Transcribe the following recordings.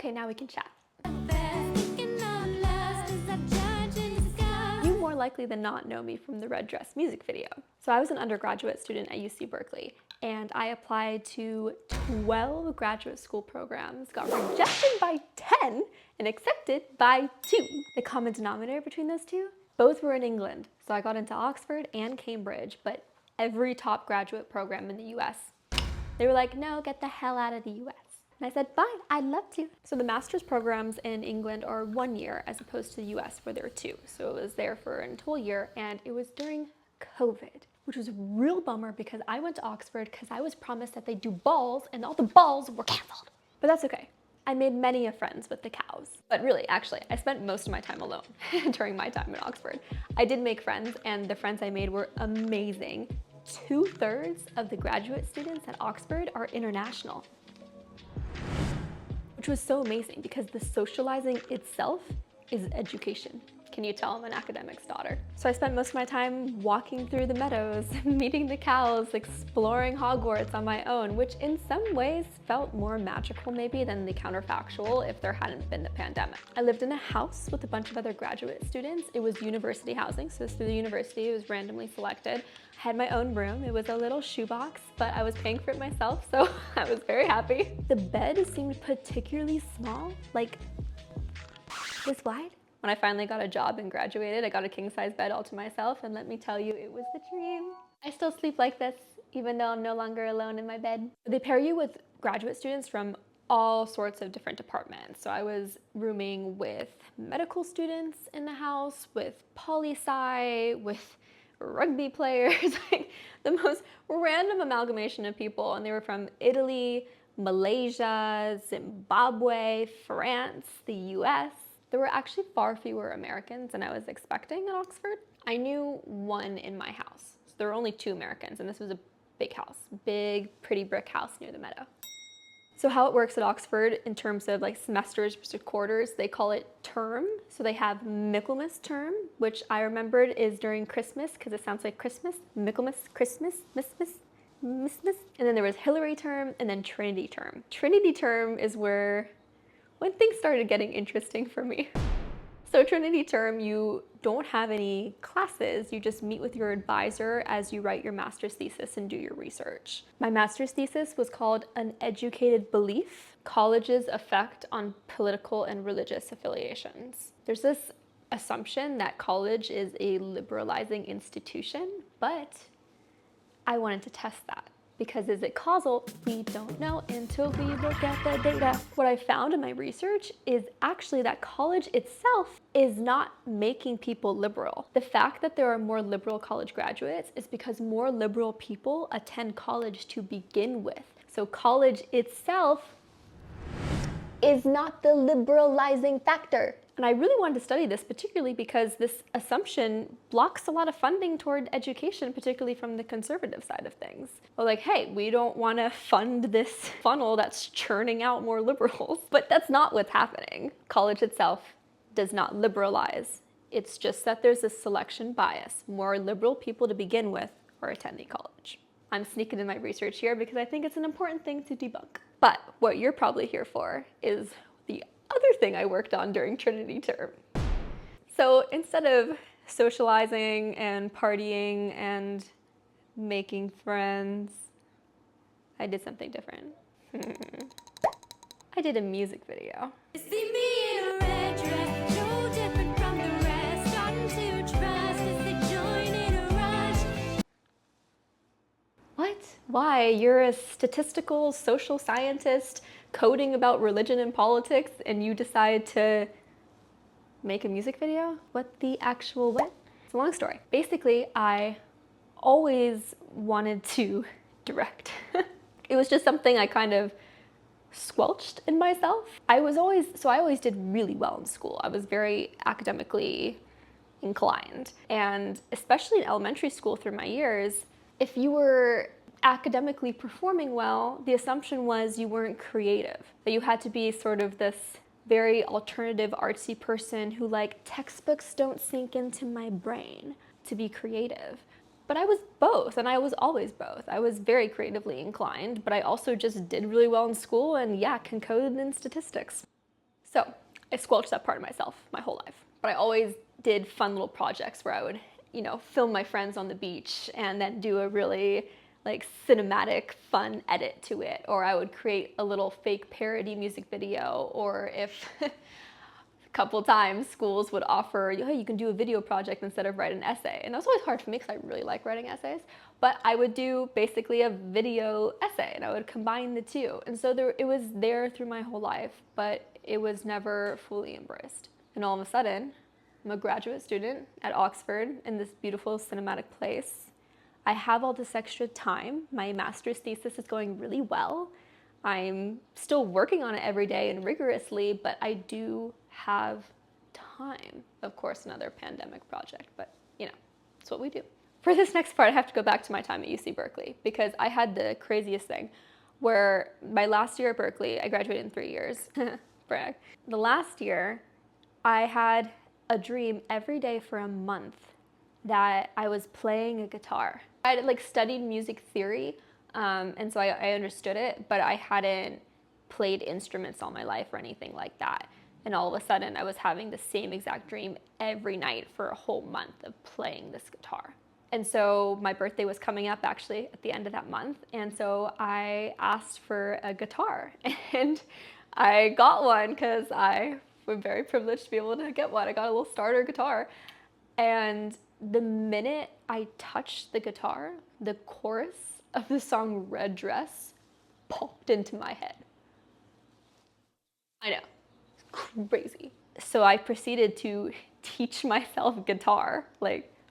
Okay, now we can chat. You more likely than not know me from the Red Dress music video. So I was an undergraduate student at UC Berkeley, and I applied to 12 graduate school programs, got rejected by 10, and accepted by 2. The common denominator between those two? Both were in England. So I got into Oxford and Cambridge, but every top graduate program in the US. They were like, no, get the hell out of the US. And I said, fine, I'd love to. So the master's programs in England are 1 year as opposed to the US where there are 2. So it was there for a whole year, and it was during COVID, which was a real bummer because I went to Oxford because I was promised that they'd do balls and all the balls were canceled. But that's okay. I made many a friends with the cows. But really, actually, I spent most of my time alone during my time in Oxford. I did make friends, and the friends I made were amazing. 2/3 of the graduate students at Oxford are international, which was so amazing because the socializing itself is education. Can you tell I'm an academic's daughter? So I spent most of my time walking through the meadows, meeting the cows, exploring Hogwarts on my own, which in some ways felt more magical maybe than the counterfactual if there hadn't been the pandemic. I lived in a house with a bunch of other graduate students. It was university housing, so through the university, it was randomly selected. I had my own room. It was a little shoebox, but I was paying for it myself, so I was very happy. The bed seemed particularly small, like this wide. When I finally got a job and graduated, I got a king-size bed all to myself, and let me tell you, it was the dream. I still sleep like this, even though I'm no longer alone in my bed. They pair you with graduate students from all sorts of different departments. So I was rooming with medical students in the house, with poli-sci, with rugby players, like the most random amalgamation of people, and they were from Italy, Malaysia, Zimbabwe, France, the US. There were actually far fewer Americans than I was expecting at Oxford. I knew one in my house. So there were only 2 Americans, and this was a big house, big, pretty brick house near the meadow. So how it works at Oxford in terms of like semesters versus quarters, they call it term. So they have Michaelmas term, which I remembered is during Christmas because it sounds like Christmas, Michaelmas, Christmas, Missmas. And then there was Hilary term and then Trinity term. Trinity term is when things started getting interesting for me. So Trinity term, you don't have any classes, you just meet with your advisor as you write your master's thesis and do your research. My master's thesis was called An Educated Belief, College's Effect on Political and Religious Affiliations. There's this assumption that college is a liberalizing institution, but I wanted to test that. Because is it causal? We don't know until we look at the data. What I found in my research is actually that college itself is not making people liberal. The fact that there are more liberal college graduates is because more liberal people attend college to begin with. So college itself is not the liberalizing factor. And I really wanted to study this particularly because this assumption blocks a lot of funding toward education, particularly from the conservative side of things. Well, like, hey, we don't want to fund this funnel that's churning out more liberals. But that's not what's happening. College itself does not liberalize. It's just that there's a selection bias. More liberal people to begin with are attending college. I'm sneaking in my research here because I think it's an important thing to debunk. But what you're probably here for is the other thing I worked on during Trinity term. So instead of socializing and partying and making friends, I did something different. I did a music video. You see me in a red dress, so different from the rest, starting to trust as they join in a rush. What? Why? You're a statistical social scientist coding about religion and politics and you decide to make a music video? What the actual what? It's a long story. Basically, I always wanted to direct. It was just something I kind of squelched in myself. I always did really well in school. I was very academically inclined. And especially in elementary school through my years, if you were academically performing well, the assumption was you weren't creative, that you had to be sort of this very alternative artsy person who like textbooks don't sink into my brain to be creative. But I was both, and I was always both. I was very creatively inclined, but I also just did really well in school and yeah, can code in statistics. So I squelched that part of myself my whole life. But I always did fun little projects where I would, film my friends on the beach and then do a really like cinematic fun edit to it. Or I would create a little fake parody music video. Or if a couple times schools would offer, hey, you can do a video project instead of write an essay. And that was always hard for me because I really like writing essays. But I would do basically a video essay and I would combine the two. And so it was there through my whole life, but it was never fully embraced. And all of a sudden, I'm a graduate student at Oxford in this beautiful cinematic place. I have all this extra time. My master's thesis is going really well. I'm still working on it every day and rigorously, but I do have time. Of course, another pandemic project, but it's what we do. For this next part, I have to go back to my time at UC Berkeley because I had the craziest thing where my last year at Berkeley, I graduated in 3 years. Brag. The last year, I had a dream every day for a month that I was playing a guitar. I had studied music theory, and so I understood it, but I hadn't played instruments all my life or anything like that. And all of a sudden, I was having the same exact dream every night for a whole month of playing this guitar. And so my birthday was coming up actually at the end of that month. And so I asked for a guitar and I got one because I was very privileged to be able to get one. I got a little starter guitar. And the minute I touched the guitar, the chorus of the song Red Dress popped into my head. I know, it's crazy. So I proceeded to teach myself guitar,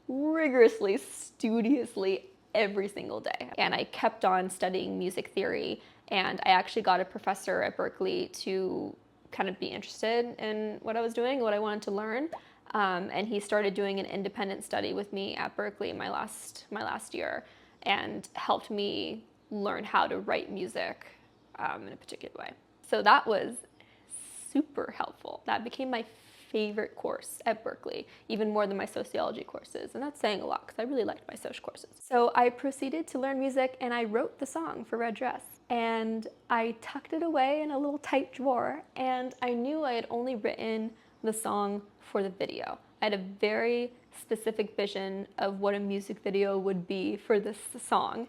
rigorously, studiously every single day. And I kept on studying music theory, and I actually got a professor at Berkeley to kind of be interested in what I was doing, what I wanted to learn. And he started doing an independent study with me at Berkeley my last year and helped me learn how to write music in a particular way. So that was super helpful. That became my favorite course at Berkeley, even more than my sociology courses. And that's saying a lot because I really liked my social courses. So I proceeded to learn music and I wrote the song for Red Dress. And I tucked it away in a little tight drawer. And I knew I had only written the song for the video. I had a very specific vision of what a music video would be for this song.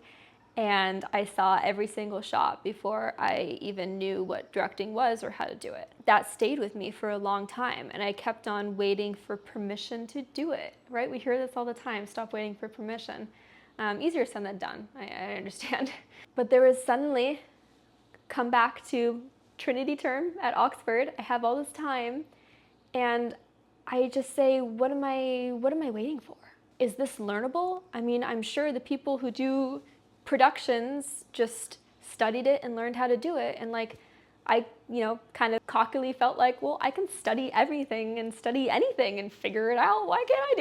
And I saw every single shot before I even knew what directing was or how to do it. That stayed with me for a long time, and I kept on waiting for permission to do it, right? We hear this all the time, stop waiting for permission. Easier said than done, I understand. But there was suddenly, come back to Trinity term at Oxford, I have all this time, and I just say, what am I waiting for? Is this learnable? I mean, I'm sure the people who do productions just studied it and learned how to do it. And I, kind of cockily felt like, well, I can study everything and study anything and figure it out. Why can't I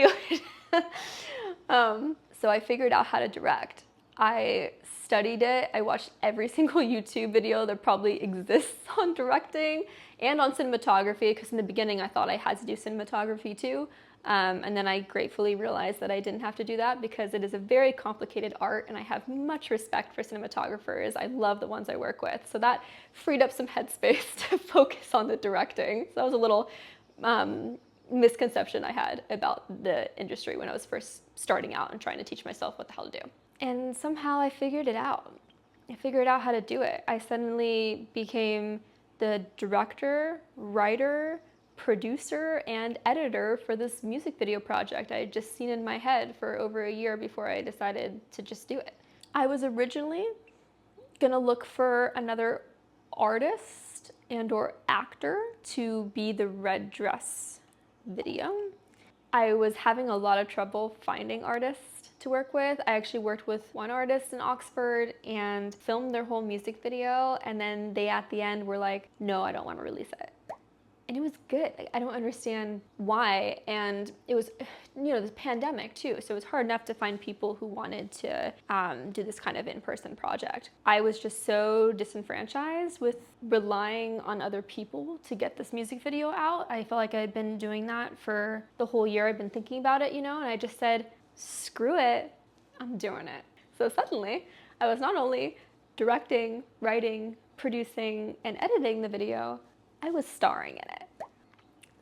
do it? So I figured out how to direct. I studied it. I watched every single YouTube video that probably exists on directing and on cinematography, because in the beginning I thought I had to do cinematography too. And then I gratefully realized that I didn't have to do that because it is a very complicated art and I have much respect for cinematographers. I love the ones I work with. So that freed up some headspace to focus on the directing. So that was a little misconception I had about the industry when I was first starting out and trying to teach myself what the hell to do. And somehow I figured it out. I figured out how to do it. I suddenly became the director, writer, producer, and editor for this music video project I had just seen in my head for over a year before I decided to just do it. I was originally gonna look for another artist and or actor to be the Red Dress video. I was having a lot of trouble finding artists to work with. I actually worked with one artist in Oxford and filmed their whole music video, and then they at the end were like, no, I don't want to release it. And it was good. I don't understand why. And it was, this pandemic too. So it was hard enough to find people who wanted to do this kind of in-person project. I was just so disenfranchised with relying on other people to get this music video out. I felt like I had been doing that for the whole year. I'd been thinking about it, and I just said, screw it, I'm doing it. So suddenly I was not only directing, writing, producing, and editing the video, I was starring in it.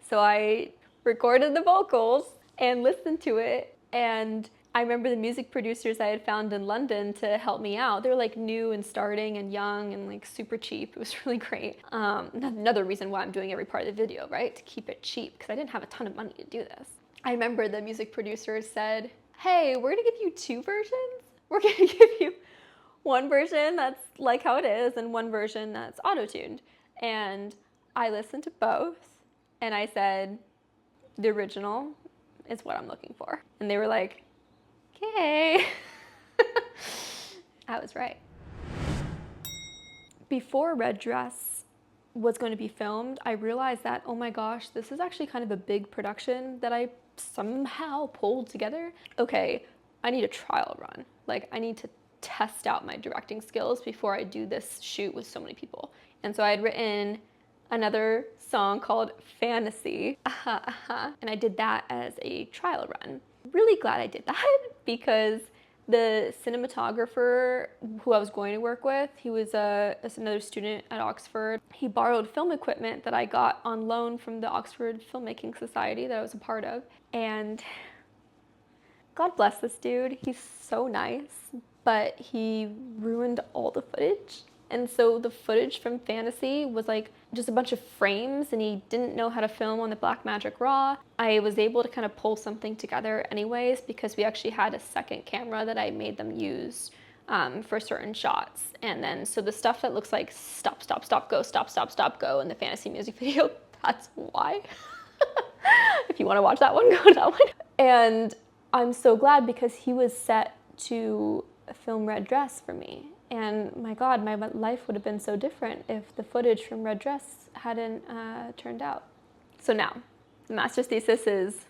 So I recorded the vocals and listened to it, and I remember the music producers I had found in London to help me out. They were like new and starting and young and like super cheap. It was really great. Another reason why I'm doing every part of the video, right? To keep it cheap, because I didn't have a ton of money to do this. I remember the music producers said, hey, we're gonna give you 2 versions. We're gonna give you one version that's like how it is and one version that's auto-tuned. And I listened to both and I said, the original is what I'm looking for. And they were like, okay. I was right. Before Red Dress was going to be filmed, I realized that, oh my gosh, this is actually kind of a big production that I somehow pulled together. Okay, I need a trial run. Like, I need to test out my directing skills before I do this shoot with so many people. And so I had written another song called Fantasy, and I did that as a trial run. Really glad I did that because the cinematographer who I was going to work with, he was another student at Oxford. He borrowed film equipment that I got on loan from the Oxford Filmmaking Society that I was a part of. And God bless this dude, he's so nice, but he ruined all the footage. And so the footage from Fantasy was like just a bunch of frames, and he didn't know how to film on the Blackmagic RAW. I was able to kind of pull something together anyways because we actually had a second camera that I made them use for certain shots. And then so the stuff that looks like stop, stop, stop, go, stop, stop, stop, go in the Fantasy music video, that's why. If you want to watch that one, go to that one. And I'm so glad because he was set to film Red Dress for me. And my God, my life would have been so different if the footage from Red Dress hadn't turned out. So now, the master's thesis is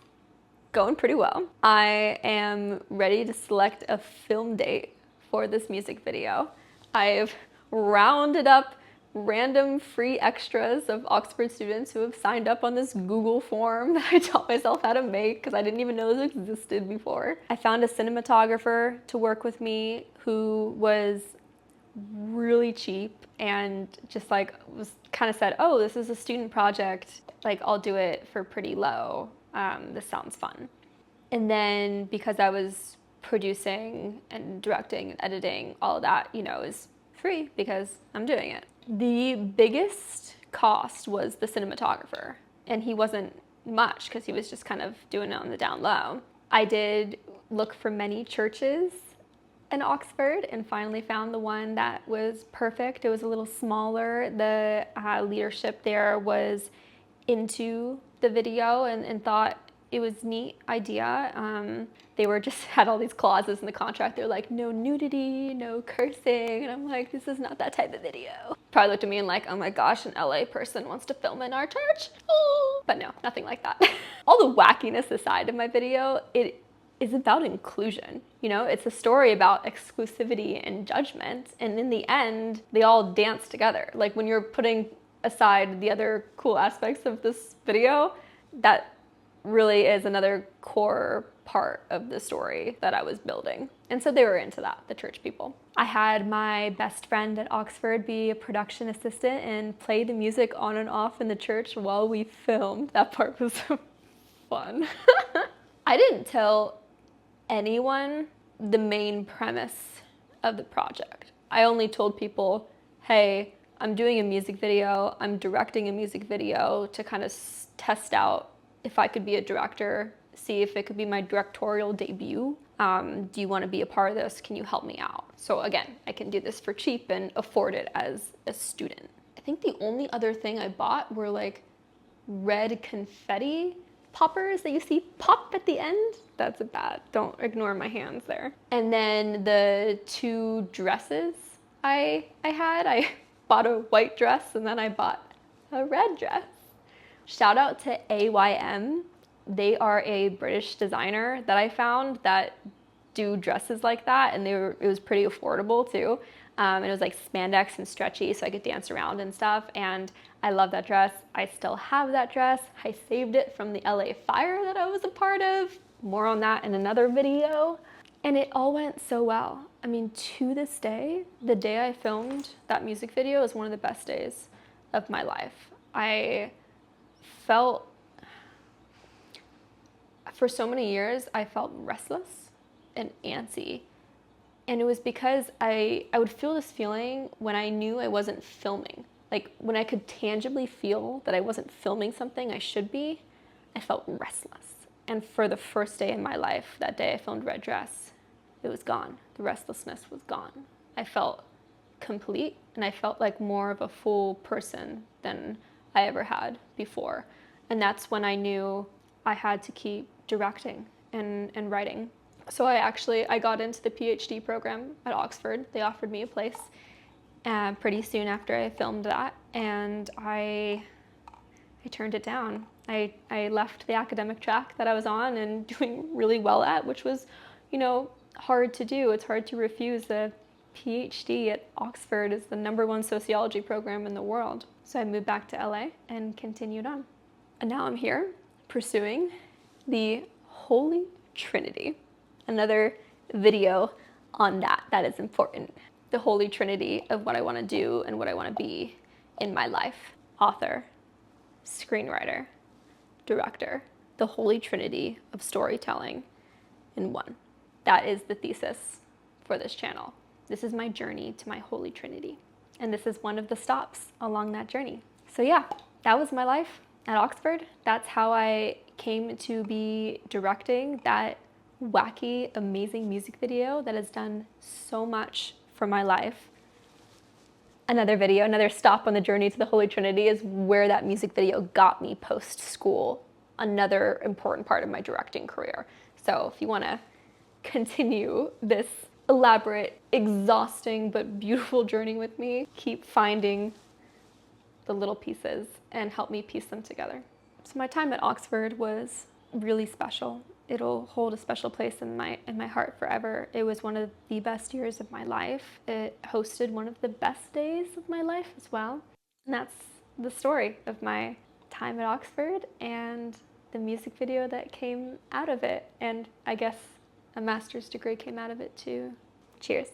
going pretty well. I am ready to select a film date for this music video. I've rounded up random free extras of Oxford students who have signed up on this Google form that I taught myself how to make because I didn't even know this existed before. I found a cinematographer to work with me who was really cheap and just like was kind of said, oh, this is a student project, like I'll do it for pretty low. This sounds fun. And then because I was producing and directing and editing, all of that, you know, is free because I'm doing it. The biggest cost was the cinematographer, and he wasn't much because he was just kind of doing it on the down low. I did look for many churches in Oxford and finally found the one that was perfect. It was a little smaller. The leadership there was into the video and thought it was a neat idea. They were just had all these clauses in the contract. They're like, no nudity, no cursing. And I'm like, this is not that type of video. Probably looked at me and like, oh my gosh, an LA person wants to film in our church. Oh. But no, nothing like that. All the wackiness aside of my video, it is about inclusion. You know, it's a story about exclusivity and judgment. And in the end, they all dance together. Like when you're putting aside the other cool aspects of this video, that really is another core part of the story that I was building. And so they were into that, the church people. I had my best friend at Oxford be a production assistant and play the music on and off in the church while we filmed. That part was fun. I didn't tell anyone the main premise of the project. I only told people, hey, I'm doing a music video, I'm directing a music video to kind of test out if I could be a director, see if it could be my directorial debut. Do you want to be a part of this? Can you help me out? So again, I can do this for cheap and afford it as a student. I think the only other thing I bought were like red confetti poppers that you see pop at the end. That's bad. Don't ignore my hands there. And then the 2 dresses I had. Bought a white dress and then I bought a red dress. Shout out to AYM. They are a British designer that I found that do dresses like that, and it was pretty affordable too. And it was like spandex and stretchy, so I could dance around and stuff. And I love that dress. I still have that dress. I saved it from the LA fire that I was a part of. More on that in another video. And it all went so well. I mean, to this day, the day I filmed that music video is one of the best days of my life. I felt For so many years, I felt restless and antsy. And it was because I would feel this feeling when I knew I wasn't filming. Like when I could tangibly feel that I wasn't filming something I should be, I felt restless. And for the first day in my life, that day I filmed Red Dress, it was gone. The restlessness was gone. I felt complete, and I felt like more of a full person than I ever had before. And that's when I knew I had to keep directing and writing. So I got into the PhD program at Oxford. They offered me a place pretty soon after I filmed that, and I turned it down. I left the academic track that I was on and doing really well at, which was, hard to do. It's hard to refuse. A PhD at Oxford is the #1 sociology program in the world. So I moved back to LA and continued on. And now I'm here pursuing the Holy Trinity. Another video on that is important. The Holy Trinity of what I want to do and what I want to be in my life. Author, screenwriter, director. The Holy Trinity of Storytelling in one. That is the thesis for this channel. This is my journey to my Holy Trinity. And this is one of the stops along that journey. So yeah, that was my life at Oxford. That's how I came to be directing that wacky, amazing music video that has done so much for my life. Another stop on the journey to the Holy Trinity is where that music video got me post-school. Another important part of my directing career. So if you want to continue this elaborate, exhausting, but beautiful journey with me, keep finding the little pieces and help me piece them together. So my time at Oxford was really special. It'll hold a special place in my heart forever. It was one of the best years of my life. It hosted one of the best days of my life as well. And that's the story of my time at Oxford and the music video that came out of it. And I guess a master's degree came out of it too. Cheers.